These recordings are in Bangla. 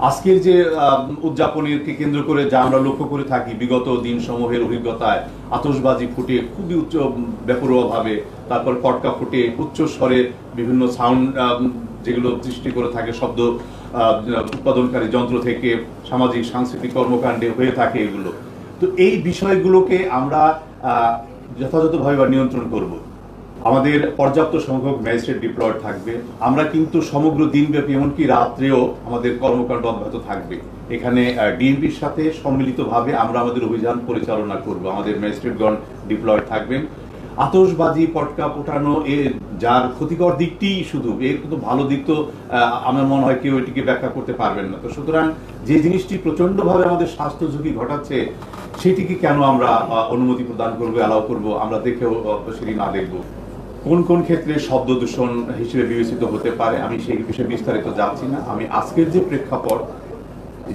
আজকের যে উদযাপনকে কেন্দ্র করে যা আমরা লক্ষ্য করে থাকি বিগত দিন সমূহের অভিজ্ঞতায়, আতশবাজি ফুটে খুবই উচ্চ বেপরোয়াভাবে, তারপর পটকা ফুটে উচ্চ স্বরে বিভিন্ন সাউন্ড যেগুলো সৃষ্টি করে থাকে শব্দ উৎপাদনকারী যন্ত্র থেকে সামাজিক সাংস্কৃতিক কর্মকাণ্ডে হয়ে থাকে এগুলো। তো এই বিষয়গুলোকে আমরা যথাযথভাবে নিয়ন্ত্রণ করব। আমাদের পর্যাপ্ত সংখ্যক ম্যাজিস্ট্রেট ডিপ্লয়েড থাকবে। আমরা কিন্তু সমগ্র দিনব্যাপী এমনকি রাত্রেও আমাদের কর্মকাণ্ড অব্যাহত থাকবে। এখানে ডিএমপির সাথে সম্মিলিতভাবে আমরা আমাদের অভিযান পরিচালনা করব। আমাদের ম্যাজিস্ট্রেটগণ ডিপ্লয়েড থাকবেন। আতশবাজি পটকা ফোটানো যার ক্ষতিকর দিকটি শুধু, এর কিন্তু ভালো দিক তো আমার মনে হয় কেউ এটিকে ব্যাখ্যা করতে পারবেন না। তো সুতরাং যে জিনিসটি প্রচন্ডভাবে আমাদের স্বাস্থ্য ঝুঁকি ঘটাচ্ছে সেটিকে কেন আমরা অনুমতি প্রদান করবো, অ্যালাউ করবো? আমরা দেখেও সেটি না দেখবো। কোন কোন ক্ষেত্রে শব্দ দূষণ হিসেবে বিবেচিত হতে পারে আমি সেই বিষয়ে বিস্তারিত যাচ্ছি না। আমি আজকের যে প্রেক্ষাপট,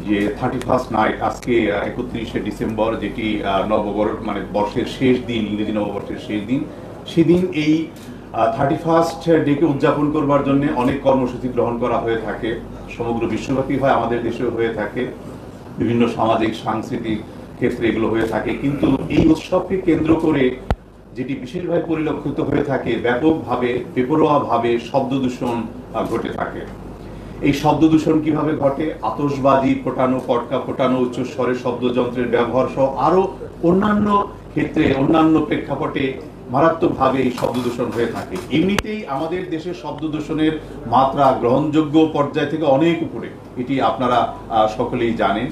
যে 31st নাইট, আজকে 31শে ডিসেম্বর, যেটি নববর্ষ মানে বর্ষের শেষ দিন, ইংরেজি নববর্ষের শেষ দিন, সেদিন এই 31st ডেকে উদযাপন করবার জন্য অনেক কর্মসূচি গ্রহণ করা হয়ে থাকে। সমগ্র বিশ্বব্যাপী হয়, আমাদের দেশেও হয়ে থাকে, বিভিন্ন সামাজিক সাংস্কৃতিক ক্ষেত্রে এগুলো হয়ে থাকে। কিন্তু এই উৎসবকে কেন্দ্র করে যেটি বিশেষভাবে পরিলক্ষিত হয়ে থাকে, ব্যাপকভাবে বেপরোয়াভাবে শব্দ দূষণ ঘটে থাকে। এই শব্দ দূষণ কিভাবে ঘটে? আতশবাজি ফোটানো, পটকা ফোটানো, উচ্চস্বরে শব্দযন্ত্রের ব্যবহার সহ আরো অন্যান্য ক্ষেত্রে, অন্যান্য প্রেক্ষাপটে মারাত্মকভাবে এই শব্দ দূষণ হয়ে থাকে। এমনিতেই আমাদের দেশের শব্দ দূষণের মাত্রা গ্রহণযোগ্য পর্যায় থেকে অনেক উপরে, এটি আপনারা সকলেই জানেন।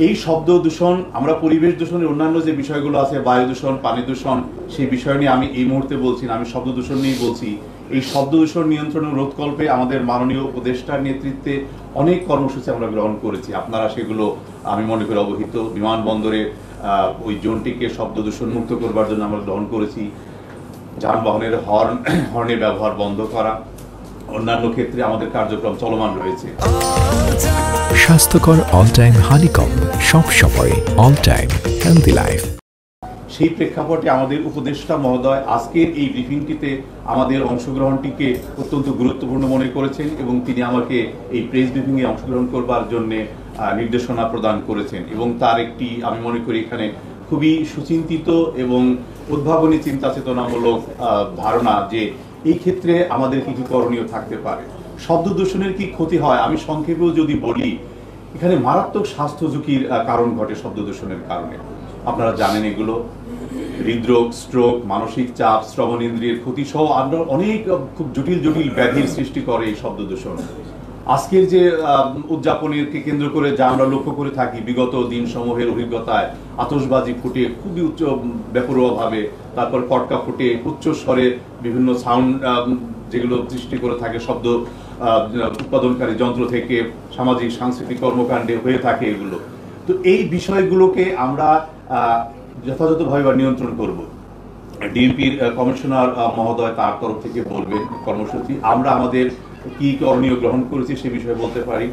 এই শব্দ দূষণ, আমরা পরিবেশ দূষণের অন্যান্য যে বিষয়গুলো আছে, বায়ু দূষণ, পানি দূষণ, সেই বিষয় নিয়ে আমি এই মুহূর্তে বলছি না, আমি শব্দ দূষণ নিয়েই বলছি। এই শব্দ দূষণ নিয়ন্ত্রণ ও রোধকল্পে আমাদের মাননীয় উপদেষ্টার নেতৃত্বে অনেক কর্মসূচি আমরা গ্রহণ করেছি। আপনারা সেগুলো আমি মনে করি অবহিত। বিমানবন্দরে ওই জোনটিকে শব্দ দূষণ মুক্ত করবার জন্য আমরা গ্রহণ করেছি। যানবাহনের হর্নের ব্যবহার বন্ধ করা, অন্যান্য ক্ষেত্রে আমাদের কার্যক্রম চলমান রয়েছে। স্বাস্থ্যকর অল টাইম হানিকম, সব সময় অল টাইম হেলদি লাইফ। সেই প্রেক্ষাপটে আমাদের উপদেষ্টা মহোদয় আজকের এই ব্রিফিংটিতে আমাদের অংশগ্রহণটিকে অত্যন্ত গুরুত্বপূর্ণ মনে করেছেন এবং তিনি আমাকে এই প্রেস ব্রিফিংয়ে অংশগ্রহণ করবার জন্য নির্দেশনা প্রদান করেছেন। এবং তার একটি, আমি মনে করি এখানে খুবই সুচিন্তিত এবং উদ্ভাবনী চিন্তা চেতনামূলক ধারণা যে এই ক্ষেত্রে আমাদের কি কি করণীয় থাকতে পারে। শব্দ দূষণের কি ক্ষতি হয় আমি সংক্ষেপেও যদি বলি, এখানে মারাত্মক স্বাস্থ্য ঝুঁকির কারণ ঘটে শব্দ দূষণের কারণে। আপনারা জানেন এগুলো হৃদরোগ, স্ট্রোক, মানসিক চাপ, শ্রবণেন্দ্রিয়ের ক্ষতি সহ আরো অনেক খুব জটিল জটিল ব্যাধির সৃষ্টি করে এই শব্দ দূষণ। আজকের যে উদযাপনকে কেন্দ্র করে যা আমরা লক্ষ্য করে থাকি বিগত দিন সমূহের অভিজ্ঞতায়, আতশবাজি ফুটে খুবই উচ্চ বেপরোয়াভাবে, তারপর পটকা ফুটে উচ্চ স্বরে বিভিন্ন সাউন্ড যেগুলো সৃষ্টি করে থাকে শব্দ উৎপাদনকারী যন্ত্র থেকে সামাজিক সাংস্কৃতিক কর্মকাণ্ডে হয়ে থাকে এগুলো। তো এই বিষয়গুলোকে আমরা যথাযথভাবে নিয়ন্ত্রণ করব। ডিএমপির কমিশনার মহোদয় তার তরফ থেকে বলবেন কর্মসূচি। আমরা আমাদের কি করণীয় গ্রহণ করেছি সে বিষয়ে বলতে পারি।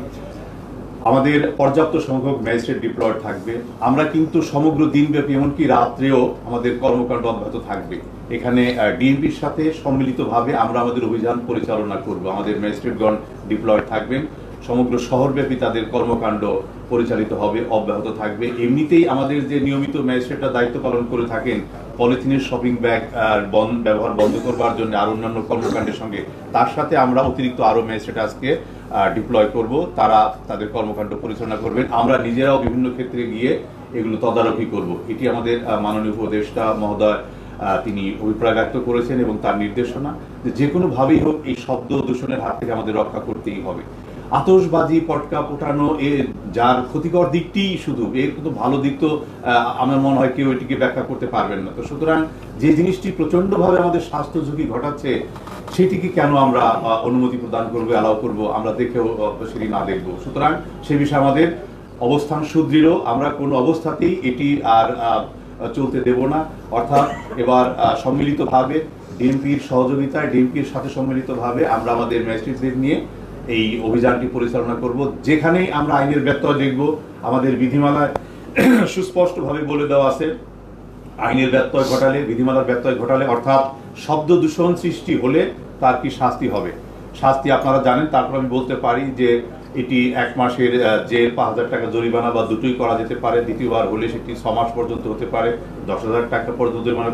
আমাদের পর্যাপ্ত সংখ্যক ম্যাজিস্ট্রেট ডিপ্লয়েড থাকবে। আমরা কিন্তু সমগ্র দিনব্যাপী এমনকি রাত্রেও আমাদের কর্মকাণ্ড অব্যাহত থাকবে। এখানে ডিএমপির সাথে সম্মিলিতভাবে আমরা আমাদের অভিযান পরিচালনা করব। আমাদের ম্যাজিস্ট্রেটগণ ডিপ্লয়েড থাকবেন। সমগ্র শহরব্যাপী তাদের কর্মকাণ্ড পরিচালিত হবে, অব্যাহত থাকবে। এমনিতেই আমাদের যে নিয়মিত ম্যাজিস্ট্রেটরা দায়িত্ব পালন করে থাকেন পলিথিনের শপিং ব্যাগ ব্যবহার বন্ধ করবার জন্য আর অন্যান্য কর্মকাণ্ডের সঙ্গে, তার সাথে আমরা অতিরিক্ত আরো ম্যাজিস্ট্রেট আজকে ডিপ্লয় করব। তারা তাদের কর্মকাণ্ড পরিচালনা করবেন। আমরা নিজেরাও বিভিন্ন ক্ষেত্রে গিয়ে এগুলো তদারকি করব। এটি আমাদের মাননীয় উপদেষ্টা মহোদয় তিনি অভিপ্রায় ব্যক্ত করেছেন এবং তার নির্দেশনা যে কোনোভাবেই হোক এই শব্দ দূষণের হাত থেকে আমাদের রক্ষা করতেই হবে। আতশবাজি পটকা ফোটানো যার ক্ষতিকর দিকটি শুধু, এর কিন্তু ভালো দিক তো আমার মনে হয় কেউ এটিকে ব্যাখ্যা করতে পারবেন না। তো সুতরাং যে জিনিসটি প্রচন্ডভাবে আমাদের স্বাস্থ্য ঝুঁকি ঘটাচ্ছে সেটিকে কেন আমরা অনুমতি প্রদান করবো, অ্যালাউ করবো? আমরা দেখেও সেটি না দেখবো। সুতরাং সে বিষয়ে আমাদের অবস্থান সুদৃঢ়। আমরা কোনো অবস্থাতেই এটি আর চলতে দেব না। অর্থাৎ এবার সম্মিলিতভাবে ডিএমপির সহযোগিতায়, ডিএমপির সাথে সম্মিলিতভাবে আমরা আমাদের ম্যাজিস্ট্রেটদের নিয়ে এই অভিযানটি পরিচালনা করব। যেখানেই আমরা আইনের ব্যত্যয় দেখব, আমাদের বিধিমালায় সুস্পষ্টভাবে বলে দেওয়া আছে আইনের ব্যত্যয় ঘটালে, বিধিমালার ব্যত্যয় ঘটালে, অর্থাৎ শব্দ দূষণ সৃষ্টি হলে তার কি শাস্তি হবে। শাস্তি আপনারা জানেন, তারপর আমি বলতে পারি যে এটি 1 মাসের জেল, 5,000 টাকা জরিমানা বা দুটোই করা যেতে পারে। দ্বিতীয়বার হলে সেটি 6 মাস পর্যন্ত হতে পারে, 10,000 টাকা পর্যন্ত জরিমানা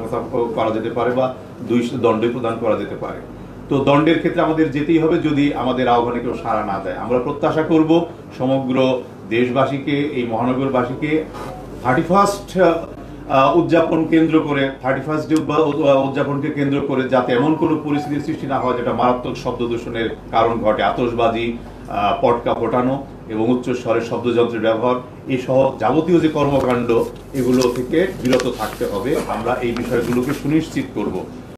করা যেতে পারে বা 2 দণ্ড প্রদান করা যেতে পারে। তো দণ্ডের ক্ষেত্রে আমাদের যেতেই হবে যদি আমাদের আহ্বানে কেউ সাড়া না দেয়। আমরা প্রত্যাশা করব সমগ্র দেশবাসীকে, এই মহানগরবাসীকে 31st উদযাপন কেন্দ্র করে, 31st ডে উদযাপনকে কেন্দ্র করে যাতে এমন কোনো পরিস্থিতির সৃষ্টি না হয় যেটা মারাত্মক শব্দ দূষণের কারণ ঘটে। আতশবাজি, পটকা ফোটানো এবং উচ্চস্বরের শব্দযন্ত্রের ব্যবহার এসহ যাবতীয় যে কর্মকাণ্ড এগুলো থেকে বিরত থাকতে হবে। আমরা এই বিষয়গুলোকে সুনিশ্চিত করব।